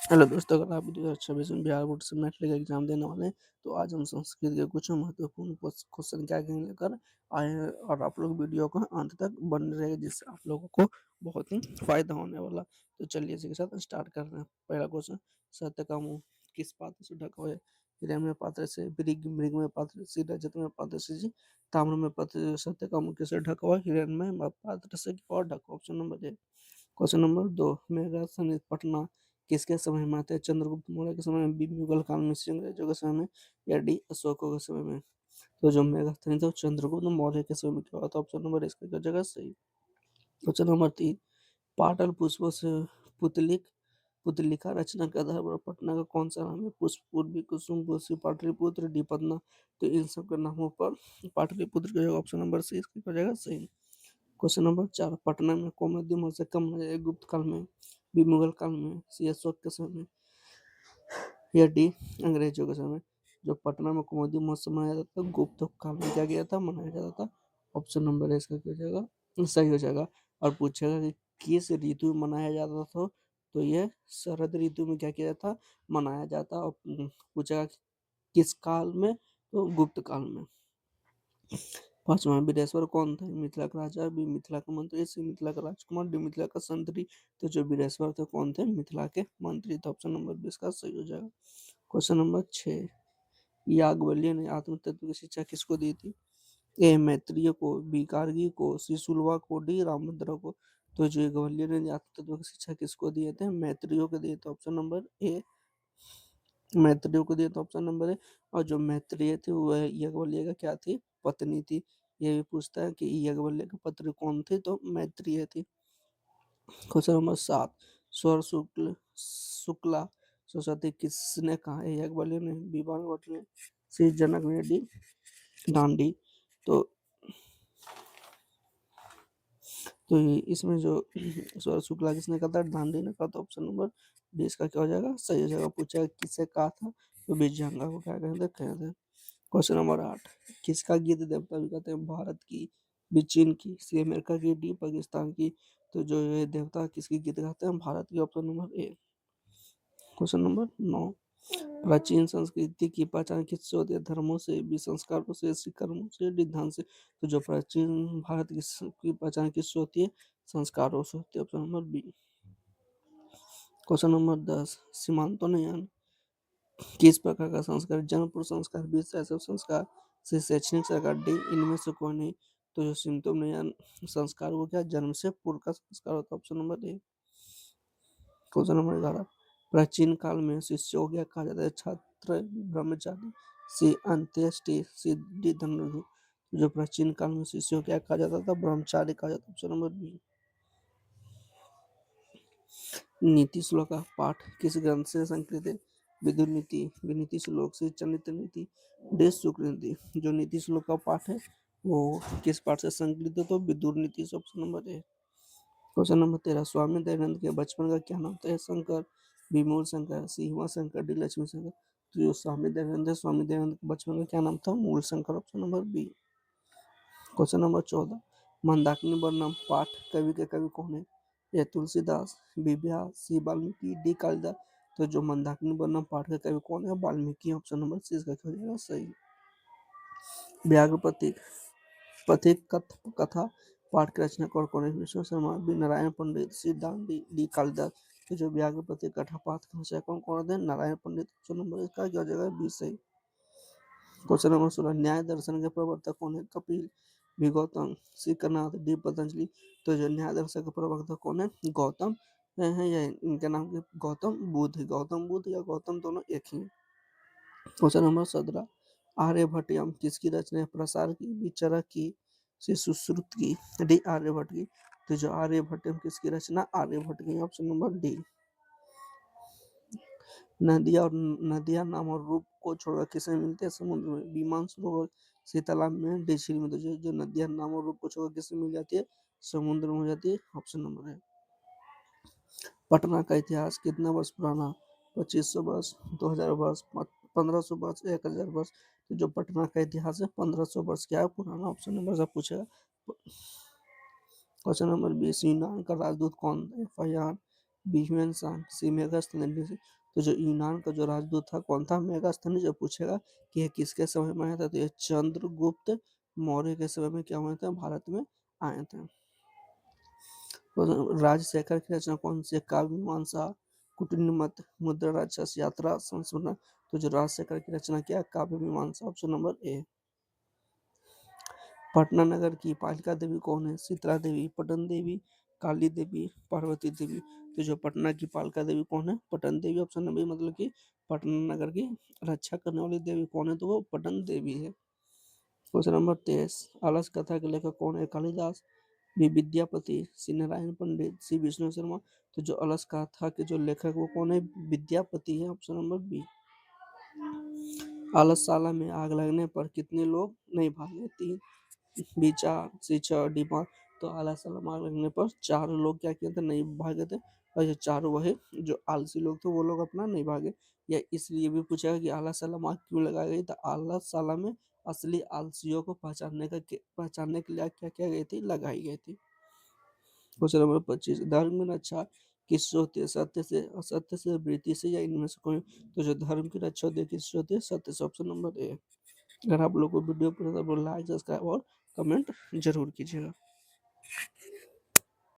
Hello दोस्तों, अगर आप 2026 में बिहार बोर्ड से मैट्रिक एग्जाम देने वाले हैं, तो आज हम संस्कृत के कुछ महत्वपूर्ण क्वेश्चन क्या क्या लेकर आए हैं और आप लोग वीडियो को अंत तक बने रहे, जिससे आप लोगों को बहुत ही फायदा होने वाला। तो चलिए इसी के साथ स्टार्ट कर रहे हैं। पहला क्वेश्चन, सत्य का मुंह किस पात्र से ढका हुआ है? हिरण्य में पात्र से, मृग मृग में पात्र से, रजत में पात्र से जी, ताम्र में पात्र से। सत्य का मुंह किससे ढका हुआ है? हिरण्य में पात्र से और ढका। Option number A. Question number 2, मेगा सन्निध पटना किसके समय में आते हैं? चंद्रगुप्त मौर्य के समय में, बी मुगल काल में, सी अंग्रेजों के समय में, या डी अशोकों के समय में? तो जो मेगा सन्निध है वो चंद्रगुप्त मौर्य के समय में क्या हुआ था? ऑप्शन नंबर इसका क्या जगह सही। क्वेश्चन नंबर 3, पाटल पुष्पों से पुतलिक पुतलिका रचना के आधार पर पटना का कौन सा नाम है? पुष्प, पूर्वी, कुसुम, कोसी, पाटलिपुत्र, डी पन्ना। तो इन सब के नामों पर पाटलिपुत्र का जगह ऑप्शन नंबर सी इसकी क्या जगह सही। क्वेश्चन नंबर 4, पटना में कौमुदी महोत्सव कब मनाया गया? गुप्त काल में, बी मुगल काल में, सी अशोक के समय में, या डी अंग्रेजों के समय में? जो पटना में कौमुदी महोत्सव मनाया जाता था, गुप्त काल में क्या गया था, मनाया जाता था। ऑप्शन नंबर इसका क्या हो जाएगा, सही हो जाएगा। और पूछेगा कि किस ऋतु में मनाया जाता था, तो यह शरद ऋतु में क्या किया जाता, मनाया जाता। और पूछेगा कि किस काल में, तो गुप्त काल में। पांचवा, बिदेश्वर कौन थे? मिथिला का राजा, बी मिथिला का मंत्री, सी मिथिला का राजकुमार, डी मिथिला का संतरी। तो जो बिदेश्वर थे कौन थे? मिथिला के मंत्री। तो ऑप्शन नंबर 20 का सही हो जाएगा। क्वेश्चन नंबर 6, याज्ञवल्क्य ने आत्म तत्व की शिक्षा किसको दी थी? ए मैत्रेय को, बी गार्गी को, सी सुलभा को, डी रामभद्र को। तो जो याज्ञवल्क्य ने आत्म तत्व की शिक्षा किसको दिए थे? मैत्रेय को दिए। तो ऑप्शन नंबर ए, मैत्रेय को दिए। तो ऑप्शन नंबर ए। और जो मैत्रेय थी वह याज्ञवल्क्य का क्या थी? पत्नी थी। ये भी पूछता है कि याज्ञवल्क्य की पत्नी कौन थी? तो मैत्रेय थी। क्वेश्चन नंबर 7, स्वर शुक्ला सरस्वती किसने कहा है? याज्ञवल्क्य ने, बी बाणभट्ट ने, सी जनक ने, डी दांडी। तो इसमें जो स्वर शुक्ला किसने कहा था? दांडी ने कहा था। ऑप्शन नंबर डी इसका क्या हो जाएगा, सही हो जाएगा। पूछा किससे कहा था? तो विजयंगा को क्या कहते थे। क्वेश्चन नंबर 8, किसका गीत देवता भी कहते हैं? भारत की, बी चीन की, सी अमेरिका की, डी पाकिस्तान की। तो जो ये देवता किसकी गीत गाते हैं? भारत की। Option number A. Question number 9, प्राचीन संस्कृति की पहचान किससे होती है? धर्मों से, बी संस्कारों से, सी कर्मों से, डी धन से। तो जो प्राचीन भारत की पहचान किससे होती है? संस्कारों से होती है। Option number B. Question number 10, सीमांतोन्नयन किस प्रकार का संस्कार? जन्मपूर्व संस्कार, बी शैशव संस्कार, सी शैक्षणिक संस्कार, डी इनमें से कोई नहीं। तो जो सीमांतोन्नयन संस्कार वो क्या, जन्म से पूर्व का संस्कार होता है। Option number A. Question number 11, प्राचीन काल में शिष्यों को क्या कहा जाता है? छात्र, ब्रह्मचारी, सी अंत्येष्टि, सी डी धनुर्धर। जो प्राचीन काल में शिष्यों को क्या कहा जाता था? ब्रह्मचारी कहा जाता। Option number B. नीति श्लोक का पाठ किस ग्रंथ से संकलित है? विदुर नीति, विनीति श्लोक से, चरित्र नीति, देश शुक्र नीति। जो नीति श्लोक का पाठ है वो किस पाठ से संकलित है? तो विदुर नीति से। Option number A. Question number 13, Swami Dayanand के बचपन का क्या नाम था? शंकर, बी मूल शंकर, सी हुआ शंकर, डी लक्ष्मी शंकर। तो जो स्वामी दयानंद है, स्वामी दयानंद के बचपन का क्या नाम था? Mool Shankar. Option number B. Question number 14, Mandakini वर्णम पाठ कवि के कवि कौन है? A Tulsidas, B Vyas, C Valmiki, D Kalidas. तो जो मंदाकिनी वर्णम पाठ के कवि कौन है? वाल्मीकि। ऑप्शन नंबर सी इसका क्या हो जाएगा, सही। व्याघ्र पथिक पथिक कथा पाठ के रचना कौन कौन है? विष्णु शर्मा, बी नारायण पंडित, सी दांडी, डी कालिदास। तो जो व्याघ्र पथिक कथा पाठ के रचना कौन कौन है? नारायण पंडित। ऑप्शन नंबर इसका क्या हो जाएगा, बी सही। क्वेश्चन नंबर 16, न्याय दर्शन के प्रवर्तक कौन है? कपिल, बी गौतम, सी कनाद, डी पतंजलि। तो जो न्याय दर्शन के प्रवर्तक कौन है? गौतम है, या इनके नाम के गौतम बुद्ध। गौतम बुद्ध या गौतम दोनों एक ही। क्वेश्चन नंबर 17, आर्यभट्टयम किसकी रचना है? प्रसार की, बी चरक की, सी सुश्रुत की, डी आर्यभट्ट की। तो जो आर्यभट्टयम किसकी रचना? आर्यभट्ट की। Option number D. नदियां नाम और रूप को छोड़कर किसमें मिलते हैं? समुद्र में, बी मानसरोवर, सी तालाब में, डी झील में। तो जो नदियां नाम और रूप को छोड़कर किसमें मिल जाती है? समुद्र में हो जाती है। ऑप्शन नंबर है। पटना का इतिहास कितना वर्ष पुराना? 2500 वर्ष, 2000 वर्ष, 1500 वर्ष, 1000 वर्ष। तो जो पटना का इतिहास है 1500 वर्ष क्या है, पुराना। ऑप्शन नंबर से पूछेगा। क्वेश्चन नंबर 20, यूनान का राजदूत कौन है? फहियान, बी ह्यूएन सी मेगास्थनीज। तो जो यूनान का जो राजदूत था कौन था? मेगास्थनीज। जब पूछेगा कि यह किसके समय में आया था, तो ये चंद्रगुप्त मौर्य के समय में क्या हुए थे? भारत में आए थे। तो राजशेखर की रचना कौन सी है? काव्य मीमांसा, कुटिन्यमत, मुद्रा राक्षस, यात्रा संस्मरण। तो जो राजशेखर की रचना क्या है? काव्य मीमांसा, ऑप्शन नंबर ए। पटना नगर की पालिका देवी कौन है? शीतला देवी, पटन देवी, काली देवी, पार्वती देवी। तो जो पटना की पालिका देवी कौन है? पटन देवी, ऑप्शन नंबर, मतलब कि पटना नगर की रक्षा करने वाली देवी कौन है? तो वो पटन देवी है। क्वेश्चन नंबर 23, आलस कथा के लेखक कौन है? कालिदास, बी विद्यापति, सी नारायण पंडित, सी विष्णु शर्मा। तो जो अलस कथा के जो लेखक वो कौन है? विद्यापति है, ऑप्शन नंबर बी। आलसशाला में आग लगने पर कितने लोग नहीं भागे? 3, बी 4, सी 6, डी 5। तो आलसशाला में आग लगने पर 4 लोग क्या किए थे? नहीं भागे थे। और ये 4 वही जो आलसी लोग थे वो लोग अपना नहीं भागे। या इसलिए भी पूछा कि आलसशाला में आग क्यों लगाई गई? तो आलसशाला में असली आलसियों को पहचानने के लिए आग क्या किया गई थी? लगाई गई थी। क्वेश्चन नंबर 25, धर्म में रक्षा किससे होती है? सत्य से, असत्य से, वृत्ति से, या इनमें से कोई? तो जो धर्म की रक्षा होती है किससे होती है? सत्य से, ऑप्शन नंबर ए। अगर आप लोग को वीडियो पसंद है तो लाइक, सब्सक्राइब और कमेंट जरूर कीजिएगा।